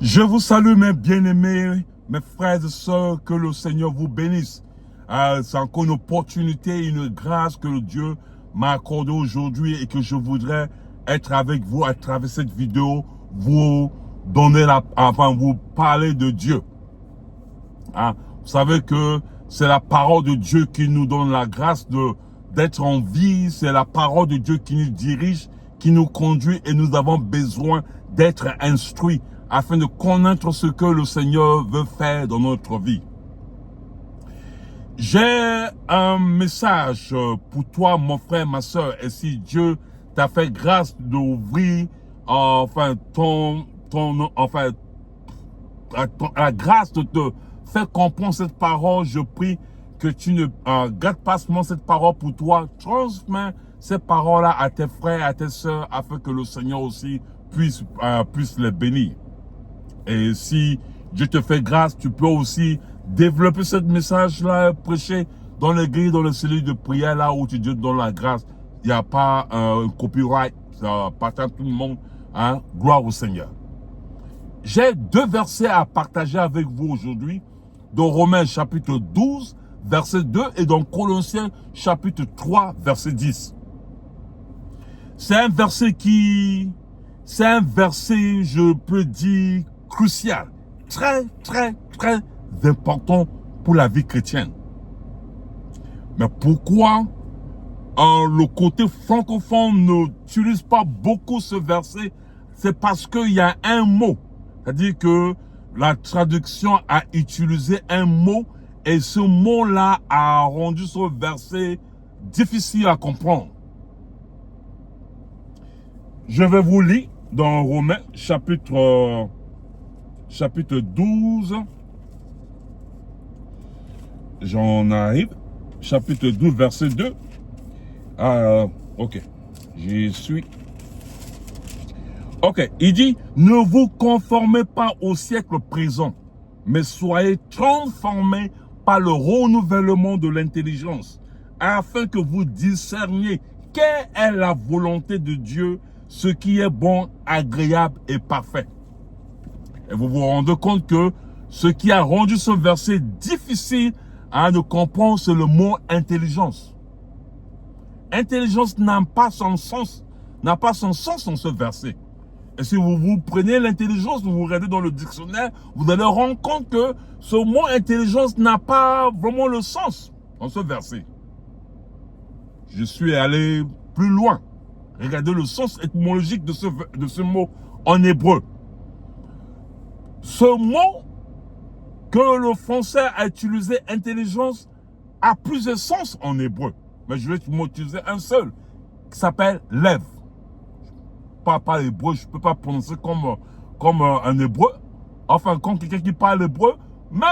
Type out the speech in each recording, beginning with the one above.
Je vous salue mes bien-aimés, mes frères et sœurs, que le Seigneur vous bénisse. C'est encore une opportunité, une grâce que le Dieu m'a accordée aujourd'hui et que je voudrais être avec vous à travers cette vidéo, vous donner vous parler de Dieu. Vous savez que c'est la parole de Dieu qui nous donne la grâce d'être en vie, c'est la parole de Dieu qui nous dirige, qui nous conduit et nous avons besoin d'être instruits afin de connaître ce que le Seigneur veut faire dans notre vie. J'ai un message pour toi, mon frère, ma soeur, et si Dieu t'a fait grâce d'ouvrir, la grâce de te faire comprendre cette parole, je prie que tu ne gardes pas seulement cette parole pour toi, transmets cette parole-là à tes frères, à tes sœurs, afin que le Seigneur aussi puisse les bénir. Et si Dieu te fait grâce, tu peux aussi développer ce message-là, prêcher dans l'église, dans le cellules de prière, là où tu Dieu te donne la grâce. Il n'y a pas un copyright, ça appartient à tout le monde. Gloire au Seigneur. J'ai deux versets à partager avec vous aujourd'hui, dans Romains chapitre 12, verset 2, et dans Colossiens chapitre 3, verset 10. C'est un verset, je peux dire, crucial, très important pour la vie chrétienne. Mais pourquoi le côté francophone n'utilise pas beaucoup ce verset? C'est parce qu'il y a un mot, c'est-à-dire que la traduction a utilisé un mot et ce mot-là a rendu ce verset difficile à comprendre. Je vais vous lire dans Romains chapitre 12. J'en arrive. Chapitre 12, verset 2. Ok. J'y suis. Ok. Il dit, ne vous conformez pas au siècle présent, mais soyez transformés par le renouvellement de l'intelligence, afin que vous discerniez quelle est la volonté de Dieu, ce qui est bon, agréable et parfait. Et vous vous rendez compte que ce qui a rendu ce verset difficile de comprendre, c'est le mot intelligence. Intelligence n'a pas son sens dans ce verset. Et si vous prenez l'intelligence, vous regardez dans le dictionnaire, vous allez rendre compte que ce mot intelligence n'a pas vraiment le sens dans ce verset. Je suis allé plus loin. Regardez le sens étymologique de ce mot en hébreu. Ce mot que le français a utilisé, intelligence, a plusieurs sens en hébreu. Mais je vais m'utiliser un seul, qui s'appelle lève. Pas hébreu, je ne peux pas prononcer comme un hébreu. Enfin, comme quelqu'un qui parle hébreu, mais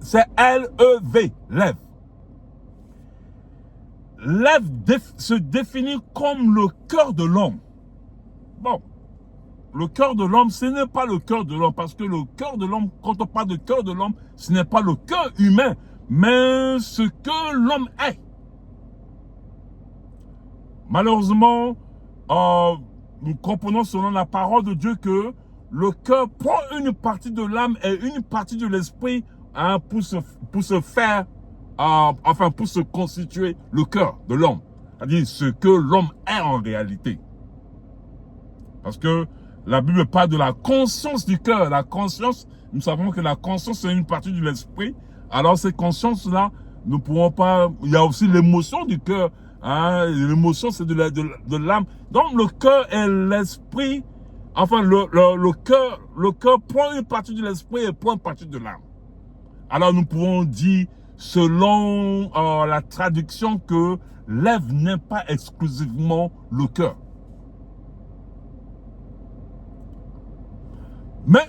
c'est L-E-V, lève. Lève se définit comme le cœur de l'homme. Bon, le cœur de l'homme, ce n'est pas le cœur de l'homme, parce que le cœur de l'homme, quand on parle de cœur de l'homme, ce n'est pas le cœur humain, mais ce que l'homme est. Malheureusement, nous comprenons selon la parole de Dieu que le cœur prend une partie de l'âme et une partie de l'esprit pour se constituer le cœur de l'homme. C'est-à-dire ce que l'homme est en réalité. Parce que la Bible parle de la conscience du cœur. La conscience, nous savons que la conscience c'est une partie de l'esprit. Alors cette conscience-là, nous ne pouvons pas... Il y a aussi l'émotion du cœur. L'émotion c'est de l'âme. Donc le cœur et l'esprit, enfin le cœur prend une partie de l'esprit et prend une partie de l'âme. Alors nous pouvons dire, selon la traduction, que lève n'est pas exclusivement le cœur. Mais,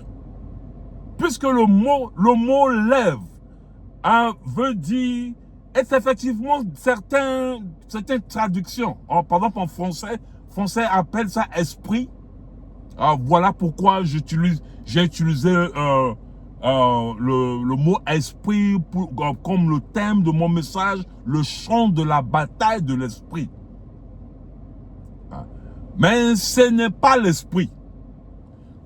puisque le mot lève veut dire, est effectivement certaines traductions. Par exemple, en français appelle ça esprit. Voilà pourquoi j'ai utilisé le mot esprit comme le thème de mon message, le chant de la bataille de l'esprit. Mais ce n'est pas l'esprit.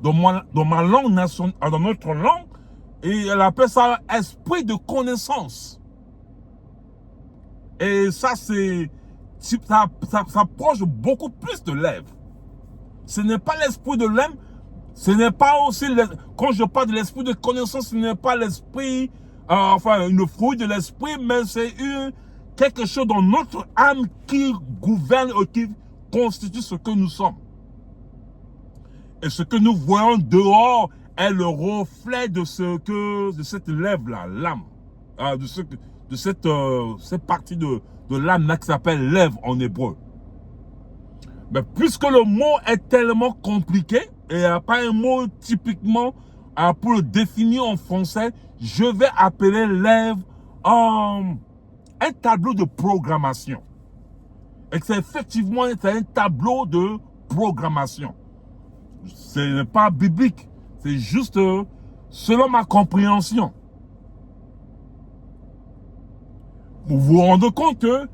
dans ma langue nationale, dans notre langue, et elle appelle ça esprit de connaissance. Et ça, ça approche beaucoup plus de lèvres. Ce n'est pas l'esprit de l'âme, ce n'est pas aussi, quand je parle de l'esprit de connaissance, ce n'est pas l'esprit, enfin, une fruit de l'esprit, mais c'est quelque chose dans notre âme qui gouverne et qui constitue ce que nous sommes. Et ce que nous voyons dehors est le reflet de cette lèvre-là, l'âme, de cette partie de l'âme-là qui s'appelle lèvre en hébreu. Mais puisque le mot est tellement compliqué, et il n'y a pas un mot typiquement pour le définir en français, je vais appeler lèvre un tableau de programmation. Et c'est effectivement un tableau de programmation. Ce n'est pas biblique, c'est juste selon ma compréhension. Vous vous rendez compte que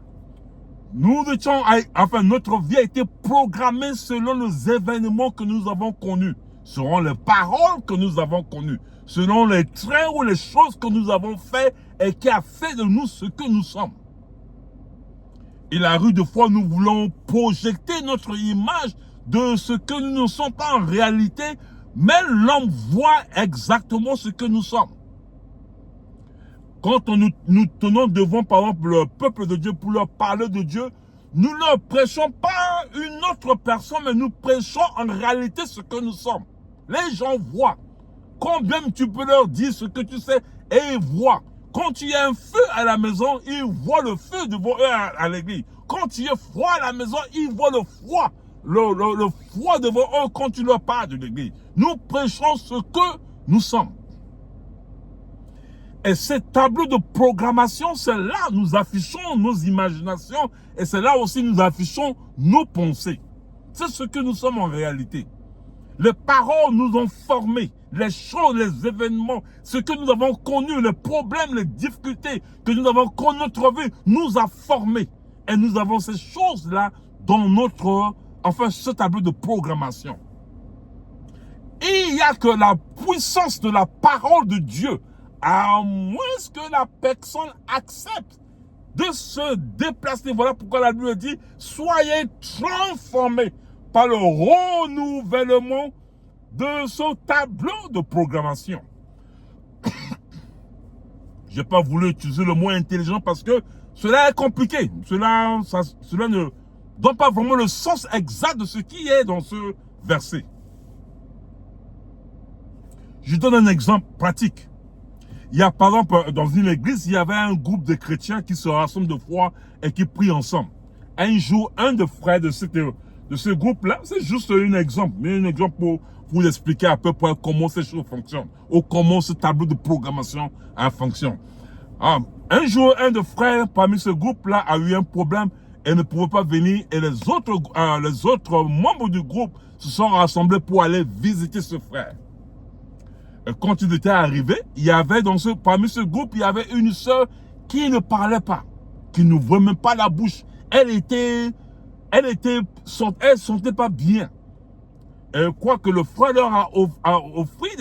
notre vie a été programmée selon les événements que nous avons connus, selon les paroles que nous avons connues, selon les traits ou les choses que nous avons fait et qui a fait de nous ce que nous sommes. Il arrive de fois, nous voulons projeter notre image de ce que nous ne sommes pas en réalité, mais l'homme voit exactement ce que nous sommes. Quand nous tenons devant, par exemple, le peuple de Dieu pour leur parler de Dieu, nous ne leur prêchons pas une autre personne, mais nous prêchons en réalité ce que nous sommes. Les gens voient. Combien tu peux leur dire ce que tu sais et ils voient. Quand il y a un feu à la maison, ils voient le feu devant eux à l'église. Quand il y a froid à la maison, ils voient le froid. Le froid devant eux quand tu leur parles de l'église. Nous prêchons ce que nous sommes. Et ces tableaux de programmation, c'est là où nous affichons nos imaginations et c'est là aussi nous affichons nos pensées. C'est ce que nous sommes en réalité. Les paroles nous ont formés, les choses, les événements, ce que nous avons connu, les problèmes, les difficultés que nous avons connues dans notre vie, nous a formés. Et nous avons ces choses-là dans ce tableau de programmation. Et il n'y a que la puissance de la parole de Dieu, à moins que la personne accepte de se déplacer. Voilà pourquoi la Bible dit, soyez transformés par le renouvellement de ce tableau de programmation. Je n'ai pas voulu utiliser le mot intelligent parce que cela est compliqué. Cela ne donne pas vraiment le sens exact de ce qui est dans ce verset. Je donne un exemple pratique. Il y a par exemple, dans une église, il y avait un groupe de chrétiens qui se rassemblent de foi et qui prient ensemble. Un jour, un des frères de ce groupe-là, c'est juste un exemple, mais un exemple pour vous expliquer à peu près comment ces choses fonctionnent ou comment ce tableau de programmation fonctionne. Un jour, un des frères parmi ce groupe-là a eu un problème et ne pouvait pas venir et les autres membres du groupe se sont rassemblés pour aller visiter ce frère. Quand il était arrivé, il y avait parmi ce groupe, il y avait une sœur qui ne parlait pas, qui n'ouvrait même pas la bouche. Elle sentait pas bien. Et quoi que le frère leur a offert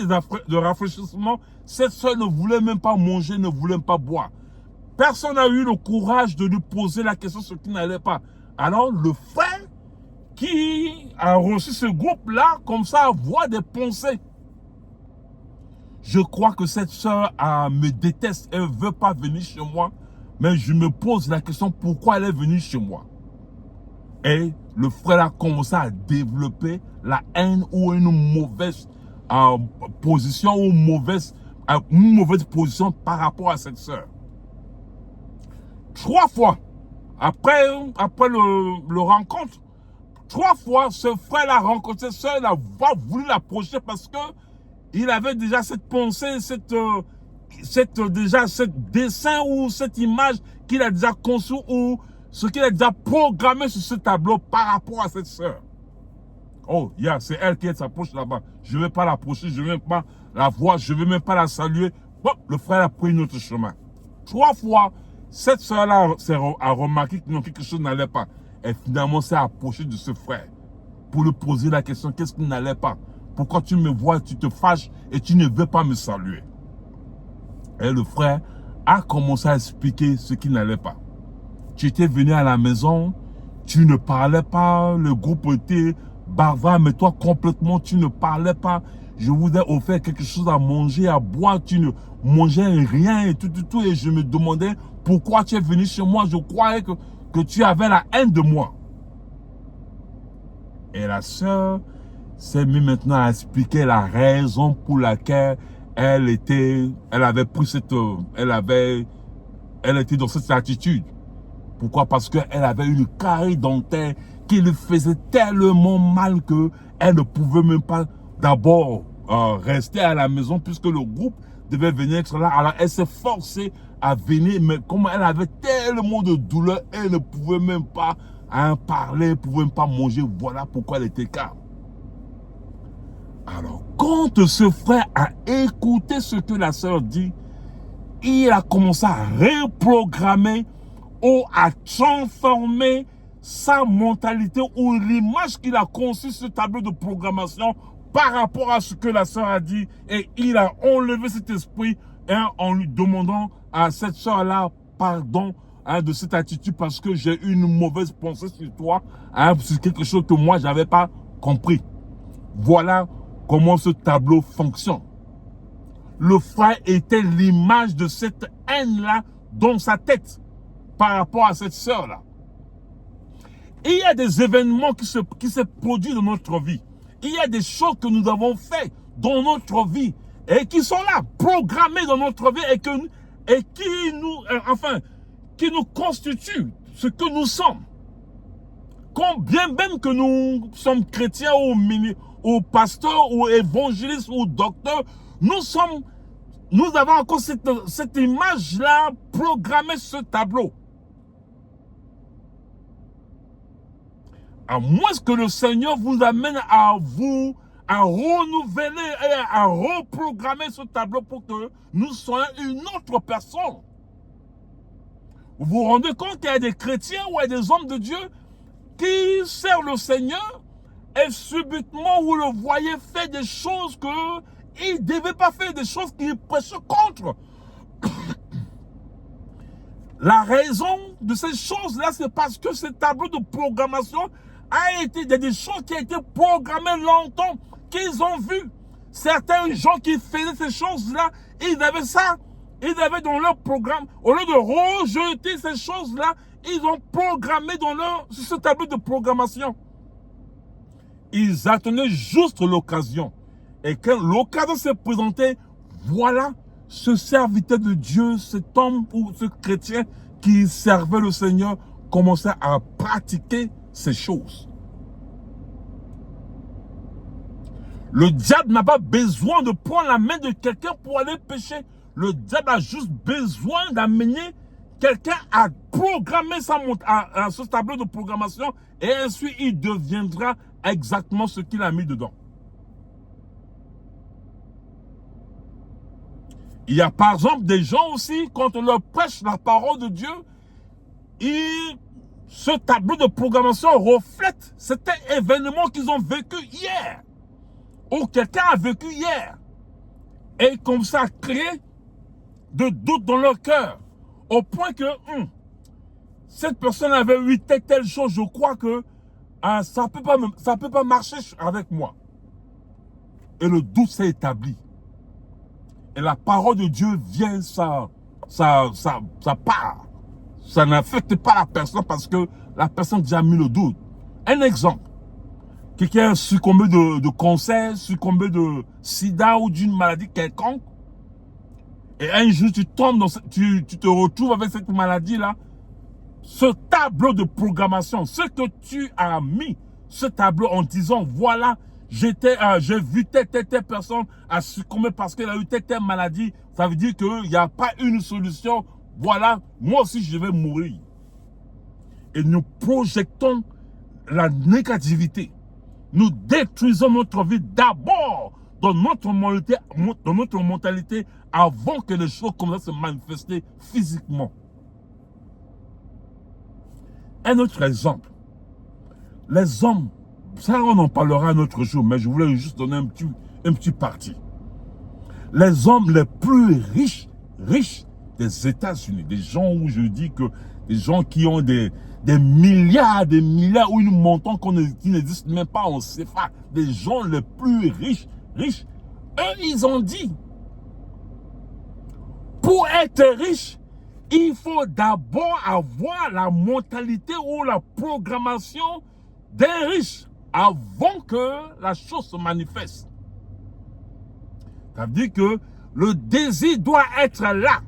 de rafraîchissement, cette sœur ne voulait même pas manger, ne voulait même pas boire. Personne n'a eu le courage de lui poser la question ce qui n'allait pas. Alors le frère qui a reçu ce groupe-là, comme ça, voit des pensées. Je crois que cette sœur me déteste, elle ne veut pas venir chez moi, mais je me pose la question pourquoi elle est venue chez moi. Et le frère a commencé à développer la haine ou une mauvaise position ou une mauvaise position par rapport à cette sœur. 3 fois, après le rencontre, 3 fois, ce frère l'a rencontré, cette sœur a voulu l'approcher parce que il avait déjà cette pensée, cette dessin ou cette image qu'il a déjà conçu ou ce qu'il a déjà programmé sur ce tableau par rapport à cette sœur. Oh, c'est elle qui s'approche là-bas. Je ne vais pas l'approcher, je ne vais pas la voir, je ne vais même pas la saluer. Bon, le frère a pris un autre chemin. 3 fois, cette sœur-là a remarqué que quelque chose n'allait pas. Et finalement s'est approchée de ce frère pour lui poser la question, qu'est-ce qui n'allait pas? Pourquoi tu me vois, tu te fâches et tu ne veux pas me saluer? Et le frère a commencé à expliquer ce qui n'allait pas. Tu étais venu à la maison, tu ne parlais pas, le groupe était bavard, mais toi complètement, tu ne parlais pas. Je vous ai offert quelque chose à manger, à boire, tu ne mangeais rien et tout. Et je me demandais pourquoi tu es venu chez moi. Je croyais que tu avais la haine de moi. Et la sœur s'est mise maintenant à expliquer la raison pour laquelle elle était dans cette attitude. Pourquoi? Parce qu'elle avait une carie dentaire qui lui faisait tellement mal qu'elle ne pouvait même pas d'abord rester à la maison puisque le groupe devait venir être là. Alors elle s'est forcée à venir, mais comme elle avait tellement de douleur, elle ne pouvait même pas parler, elle ne pouvait même pas manger. Voilà pourquoi elle était calme. Alors, quand ce frère a écouté ce que la sœur dit, il a commencé à reprogrammer ou à transformer sa mentalité ou l'image qu'il a conçue sur ce tableau de programmation par rapport à ce que la sœur a dit. Et il a enlevé cet esprit en lui demandant à cette sœur-là pardon de cette attitude parce que j'ai une mauvaise pensée sur toi, sur quelque chose que moi, je n'avais pas compris. Voilà comment ce tableau fonctionne. Le frère était l'image de cette haine-là dans sa tête par rapport à cette sœur-là. Il y a des événements qui se produisent dans notre vie. Il y a des choses que nous avons faites dans notre vie et qui sont là, programmées dans notre vie et qui nous constituent ce que nous sommes. Combien même que nous sommes chrétiens ou pasteurs ou évangélistes ou docteurs, nous avons encore cette image-là programmée sur ce tableau. À moins que le Seigneur vous amène à renouveler et à reprogrammer ce tableau pour que nous soyons une autre personne. Vous vous rendez compte qu'il y a des chrétiens ou il y a des hommes de Dieu qui servent le Seigneur et subitement vous le voyez faire des choses qu'il ne devait pas faire, des choses qu'il prêchait contre. La raison de ces choses-là, c'est parce que ce tableau de programmation a été des choses qui ont été programmées longtemps, qu'ils ont vu. Certains gens qui faisaient ces choses-là, ils avaient ça, ils avaient dans leur programme, au lieu de rejeter ces choses-là, ils ont programmé sur ce tableau de programmation. Ils attendaient juste l'occasion. Et quand l'occasion s'est présentée, voilà ce serviteur de Dieu, cet homme ou ce chrétien qui servait le Seigneur, commençait à pratiquer ces choses. Le diable n'a pas besoin de prendre la main de quelqu'un pour aller pécher. Le diable a juste besoin d'amener quelqu'un à programmer ce tableau de programmation et ensuite il deviendra exactement ce qu'il a mis dedans. Il y a par exemple des gens aussi, quand on leur prêche la parole de Dieu, ce tableau de programmation reflète cet événement qu'ils ont vécu hier. Ou quelqu'un a vécu hier. Et comme ça, créé de doutes dans leur cœur. Au point que cette personne avait eu telle chose, je crois que ça peut pas marcher avec moi. Et le doute s'est établi. Et la parole de Dieu vient, ça part. Ça n'affecte pas la personne parce que la personne a déjà mis le doute. Un exemple. Quelqu'un a succombé de cancer, succombé de sida ou d'une maladie quelconque. Et un jour, tu te retrouves avec cette maladie-là. Ce tableau de programmation, ce que tu as mis, ce tableau en disant, voilà, j'ai vu telle personne a succombé parce qu'elle a eu telle maladie. Ça veut dire qu'il n'y a pas une solution. Voilà, moi aussi je vais mourir. Et nous projetons la négativité. Nous détruisons notre vie d'abord dans notre mentalité avant que les choses commencent à se manifester physiquement. Un autre exemple. Les hommes Ça, on en parlera un autre jour, mais je voulais juste donner un petit parti. Les hommes les plus riches des États-Unis, des gens où je dis que des gens qui ont des milliards, ou une montant qui n'existe même pas en CFA, des gens les plus riches, eux, ils ont dit, pour être riche, il faut d'abord avoir la mentalité ou la programmation des riches avant que la chose se manifeste. Ça veut dire que le désir doit être là.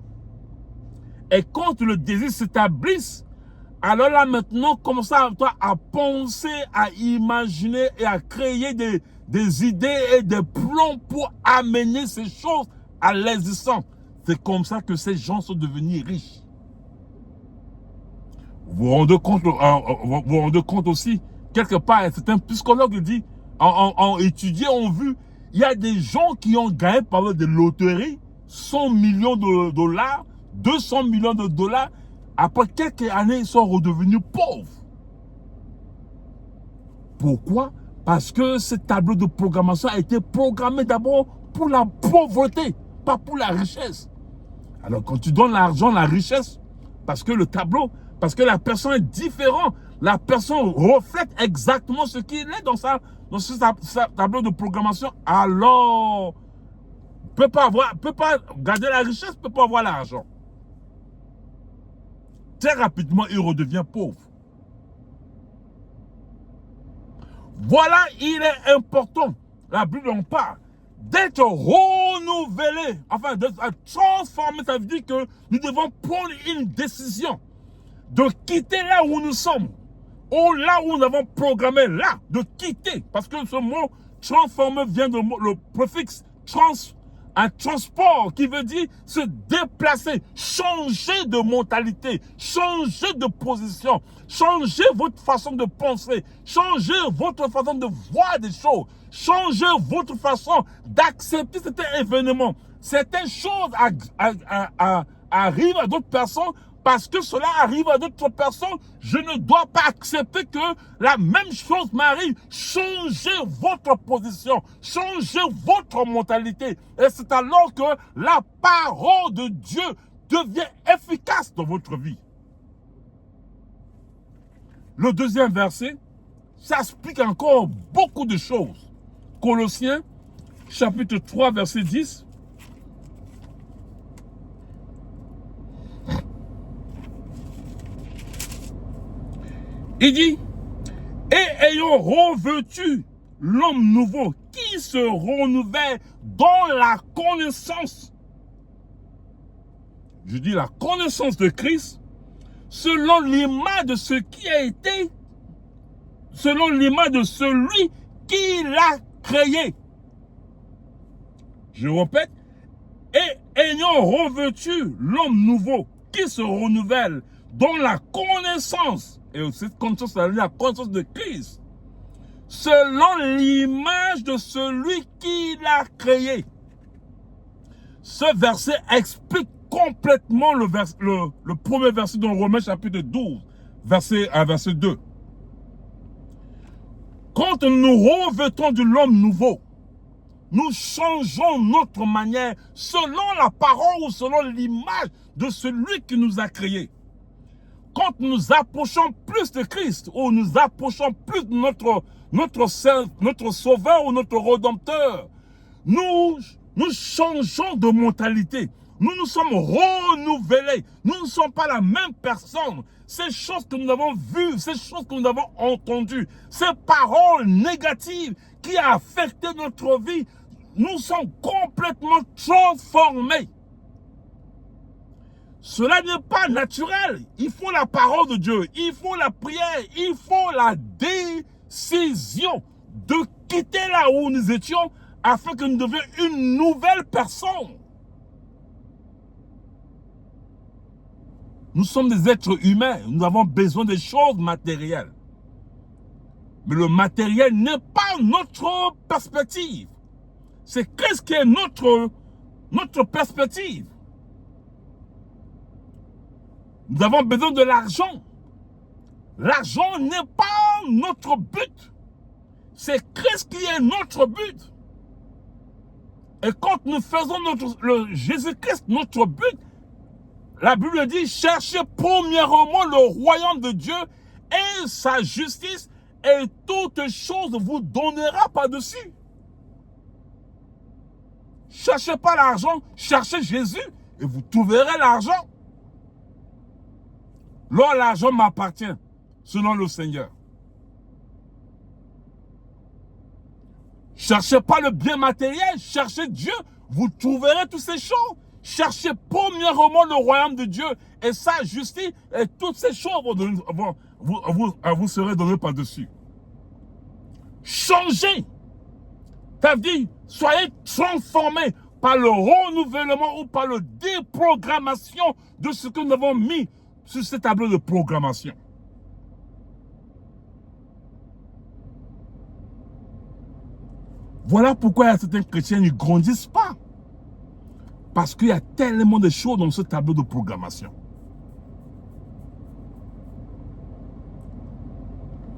Et quand le désir s'établisse, alors là maintenant, commence à penser, à imaginer et à créer des idées et des plans pour amener ces choses à l'existence. C'est comme ça que ces gens sont devenus riches. Vous vous rendez compte aussi, quelque part, c'est un psychologue qui dit, en étudiant, on vu, il y a des gens qui ont gagné par des loteries, 100 millions de dollars, 200 millions de dollars. Après quelques années, ils sont redevenus pauvres. Pourquoi? Parce que ce tableau de programmation a été programmé d'abord pour la pauvreté, pas pour la richesse. Alors quand tu donnes l'argent, la richesse, parce que le tableau, parce que la personne est différente, la personne reflète exactement ce qu'il est dans ce tableau de programmation, alors peut pas garder la richesse, peut pas avoir l'argent. Très rapidement, il redevient pauvre. Voilà, il est important, la Bible en parle, d'être renouvelé, enfin d'être transformé. Ça veut dire que nous devons prendre une décision de quitter là où nous sommes, ou là où nous avons programmé, là, de quitter. Parce que ce mot transformer vient de le préfixe un transport qui veut dire se déplacer, changer de mentalité, changer de position, changer votre façon de penser, changer votre façon de voir des choses, changer votre façon d'accepter cet événement. Certaines choses arrivent à d'autres personnes. Parce que cela arrive à d'autres personnes, je ne dois pas accepter que la même chose m'arrive. Changez votre position, changez votre mentalité. Et c'est alors que la parole de Dieu devient efficace dans votre vie. Le deuxième verset, ça explique encore beaucoup de choses. Colossiens, chapitre 3, verset 10. Il dit, et ayant revêtu l'homme nouveau qui se renouvelle dans la connaissance. Je dis la connaissance de Christ, selon l'image de ce qui a été, selon l'image de celui qui l'a créé. Je répète, et ayant revêtu l'homme nouveau qui se renouvelle dans la connaissance. Et cette connaissance, c'est la connaissance de Christ. Selon l'image de celui qui l'a créé. Ce verset explique complètement le premier verset dans Romains chapitre 12, verset 2. Quand nous revêtons de l'homme nouveau, nous changeons notre manière selon la parole ou selon l'image de celui qui nous a créés. Quand nous approchons plus de Christ, ou nous approchons plus de notre sauveur ou notre rédempteur, nous changeons de mentalité. Nous nous sommes renouvelés. Nous ne sommes pas la même personne. Ces choses que nous avons vues, ces choses que nous avons entendues, ces paroles négatives qui ont affecté notre vie, nous sommes complètement transformés. Cela n'est pas naturel. Il faut la parole de Dieu. Il faut la prière. Il faut la décision de quitter là où nous étions afin que nous devenions une nouvelle personne. Nous sommes des êtres humains. Nous avons besoin des choses matérielles. Mais le matériel n'est pas notre perspective. C'est qu'est-ce qui est notre perspective. Nous avons besoin de l'argent. L'argent n'est pas notre but. C'est Christ qui est notre but. Et quand nous faisons Jésus-Christ notre but, la Bible dit, cherchez premièrement le royaume de Dieu et sa justice, et toutes choses vous donnera par-dessus. Cherchez pas l'argent, cherchez Jésus et vous trouverez l'argent. Là, l'argent m'appartient, selon le Seigneur. Cherchez pas le bien matériel, cherchez Dieu, vous trouverez toutes ces choses. Cherchez premièrement le royaume de Dieu et sa justice, et toutes ces choses vous serez données par-dessus. Changez. T'as dit, soyez transformés par le renouvellement ou par la déprogrammation de ce que nous avons mis sur ce tableau de programmation. Voilà pourquoi il y a certains chrétiens qui ne grandissent pas. Parce qu'il y a tellement de choses dans ce tableau de programmation.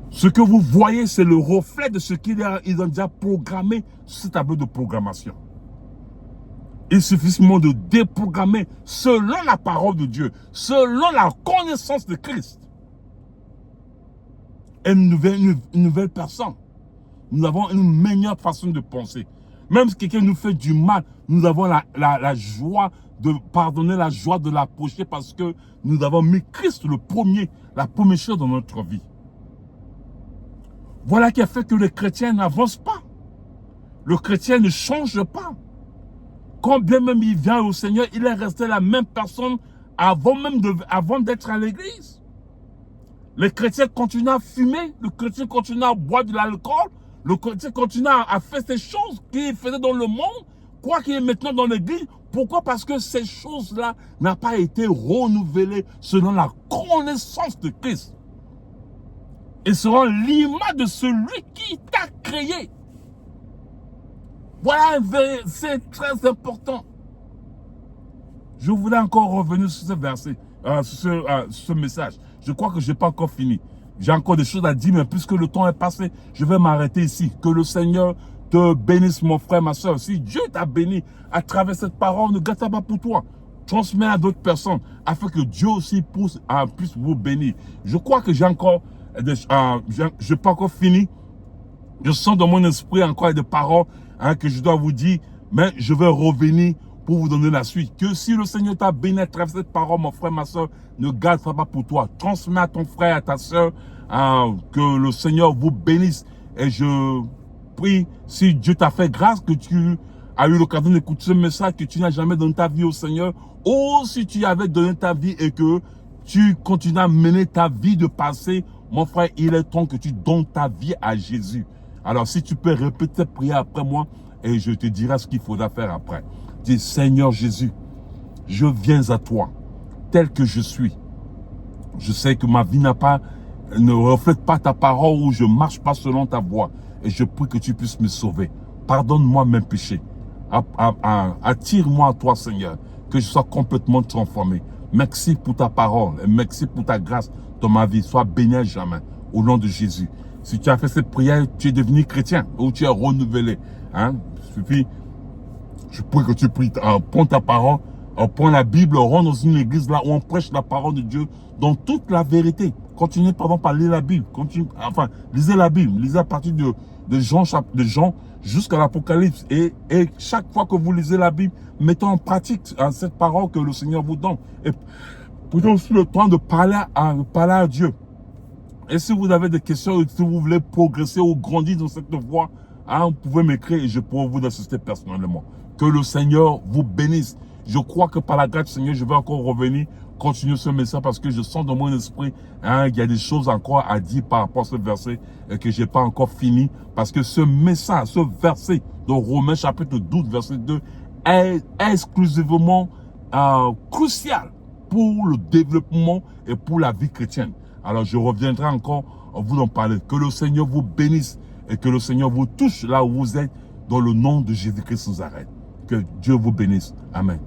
Ce que vous voyez, c'est le reflet de ce qu'ils ont déjà programmé sur ce tableau de programmation. Il suffit seulement de déprogrammer selon la parole de Dieu, selon la connaissance de Christ. Et une nouvelle personne. Nous avons une meilleure façon de penser. Même si quelqu'un nous fait du mal, nous avons la joie de pardonner, la joie de l'approcher parce que nous avons mis Christ la première chose dans notre vie. Voilà qui a fait que le chrétien n'avance pas. Le chrétien ne change pas. Quand bien même il vient au Seigneur, il est resté la même personne avant d'être à l'église. Le chrétien continue à fumer, le chrétien continue à boire de l'alcool, le chrétien continue à faire ces choses qu'il faisait dans le monde, quoi qu'il est maintenant dans l'église. Pourquoi? Parce que ces choses-là n'ont pas été renouvelées selon la connaissance de Christ. Et selon l'image de celui qui t'a créé. Voilà, c'est très important. Je voulais encore revenir sur ce verset, sur ce message. Je crois que je n'ai pas encore fini. J'ai encore des choses à dire, mais puisque le temps est passé, je vais m'arrêter ici. Que le Seigneur te bénisse, mon frère, ma soeur. Si Dieu t'a béni à travers cette parole, ne gâte pas pour toi. Transmets à d'autres personnes, afin que Dieu aussi puisse vous bénir. Je crois que j'ai encore, je n'ai pas encore fini. Je sens dans mon esprit encore des paroles que je dois vous dire, mais je vais revenir pour vous donner la suite. Que si le Seigneur t'a béni à travers cette parole, mon frère, ma soeur, ne garde ça pas pour toi. Transmets à ton frère, à ta soeur, que le Seigneur vous bénisse. Et je prie, si Dieu t'a fait grâce, que tu as eu l'occasion d'écouter ce message, que tu n'as jamais donné ta vie au Seigneur, ou si tu avais donné ta vie et que tu continues à mener ta vie de passé, mon frère, il est temps que tu donnes ta vie à Jésus. Alors, si tu peux répéter cette prière après moi, et je te dirai ce qu'il faudra faire après. Dis, Seigneur Jésus, je viens à toi, tel que je suis. Je sais que ma vie ne reflète pas ta parole ou je ne marche pas selon ta voie. Et je prie que tu puisses me sauver. Pardonne-moi mes péchés. Attire-moi à toi, Seigneur, que je sois complètement transformé. Merci pour ta parole et merci pour ta grâce dans ma vie. Sois béni à jamais. Au nom de Jésus. Si tu as fait cette prière, tu es devenu chrétien ou tu es renouvelé. Je prie que tu pries, prends ta parole, prends la Bible, rentre dans une église là où on prêche la parole de Dieu dans toute la vérité. Continuez par lire la Bible. Lisez la Bible. Lisez à partir de Jean jusqu'à l'Apocalypse. Et chaque fois que vous lisez la Bible, mettez en pratique cette parole que le Seigneur vous donne. Et prenez aussi le temps de parler à Dieu. Et si vous avez des questions, si vous voulez progresser ou grandir dans cette voie, vous pouvez m'écrire et je pourrai vous assister personnellement. Que le Seigneur vous bénisse. Je crois que par la grâce du Seigneur, je vais encore revenir, continuer ce message parce que je sens dans mon esprit, il y a des choses encore à dire par rapport à ce verset et que je n'ai pas encore fini. Parce que ce message, ce verset de Romains chapitre 12, verset 2 est exclusivement crucial pour le développement et pour la vie chrétienne. Alors je reviendrai encore vous en parler. Que le Seigneur vous bénisse et que le Seigneur vous touche là où vous êtes dans le nom de Jésus-Christ Nazareth. Que Dieu vous bénisse. Amen.